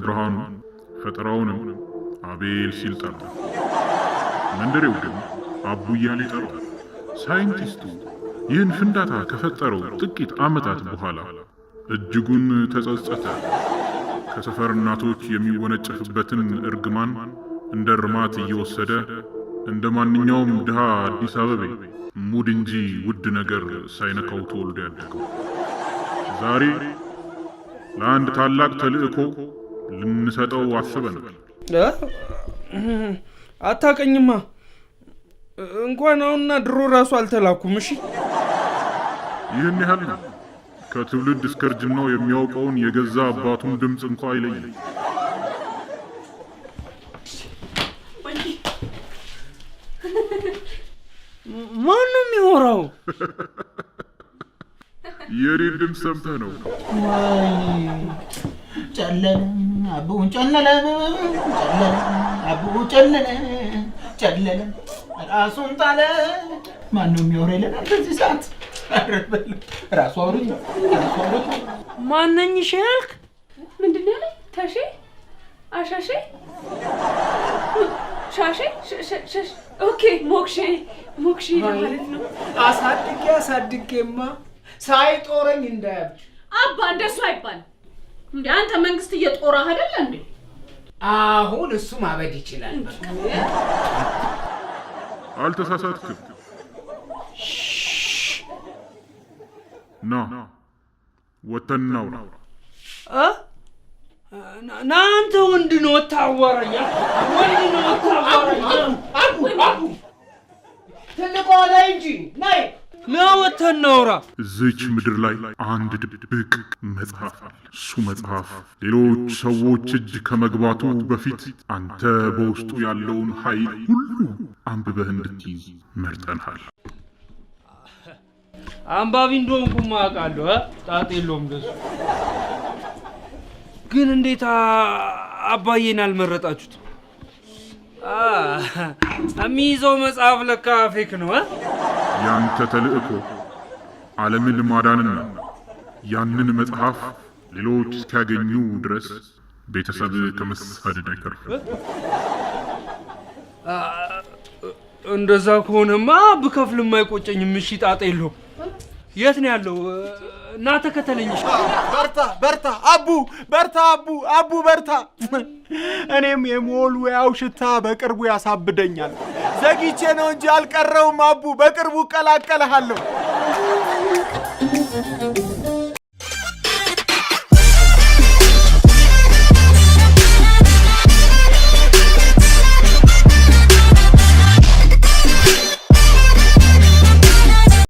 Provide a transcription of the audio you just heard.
ብርሃኑ ፈጠራውንም አቤል ሲል ጠራ። መንደሬው ግን አቡ እያለ ይጠራዋል። ሳይንቲስቱ ይህን ፍንዳታ ከፈጠረው ጥቂት ዓመታት በኋላ እጅጉን ተጸጸተ። ከሰፈር እናቶች የሚወነጨፍበትን እርግማን እንደ ርማት እየወሰደ እንደ ማንኛውም ድሃ አዲስ አበቤ ሙድ እንጂ ውድ ነገር ሳይነካው ተወልዶ ያደገው ዛሬ ለአንድ ታላቅ ተልእኮ ልንሰጠው አስበናል። አታቀኝማ እንኳን አሁንና ድሮ ራሱ አልተላኩም። እሺ ይህን ያህል ነው። ከትውልድ እስከ እርጅናው የሚያውቀውን የገዛ አባቱን ድምፅ እንኳ አይለይም። ማን ነው የሚወራው? የኔን ድምፅ ሰምተህ ነው? ጨለለ አቡ ጨለለ አቡ ጨለለ ጨለለ ራሱን ጣለ። ማን ነው የሚወራው ይለናል በዚህ ሰዓት? ራሱ አውሩኝ። ማነኝ ሸልክ? ምንድን ነው ያለኝ? ታሼ አሻሼ ሻሼ ኦኬ ሞክሼ ማለት ነው። አሳድጌማ ሳይጦረኝ እንዳያብድ። አባ እንደሱ አይባልም እንዴ! አንተ መንግስት እየጦረህ አይደል እንዴ? አሁን እሱ ማበድ ይችላል። በቃ አልተሳሳትክም። ና ወተን እናውራ። ናንተ ወንድ ነው ታወራኛ? ወንድ ነው ታወራኛ? አቡ ትልቁ ላይ እንጂ ናይ ለወተን እናውራ። እዚች ምድር ላይ አንድ ድብቅ መጽሐፍ አለ። እሱ መጽሐፍ ሌሎች ሰዎች እጅ ከመግባቱ በፊት አንተ በውስጡ ያለውን ኃይል ሁሉ አንብበህ እንድትይዝ መርጠናል። አንባቢ እንደሆንኩማ አውቃለሁ። ጣጣ የለውም ደሱ። ግን እንዴት አባዬን አልመረጣችሁት? የሚይዘው መጽሐፍ ለካ ፌክ ነው። ያንተ ተልእኮ ዓለምን ማዳንና ያንን መጽሐፍ ሌሎች እስኪያገኙ ድረስ ቤተሰብ ከመሳደድ አይተርፍም። እንደዛ ከሆነማ ብከፍልም አይቆጨኝም። እሺ ጣጣ የለውም። የት ነው ያለው? እና ተከተለኝ። በርታ አቡ በርታ አቡ በርታ። እኔም የሞልዌያው ሽታ በቅርቡ ያሳብደኛል። ዘግይቼ ነው እንጂ አልቀረውም አቡ፣ በቅርቡ እቀላቀልሃለሁ።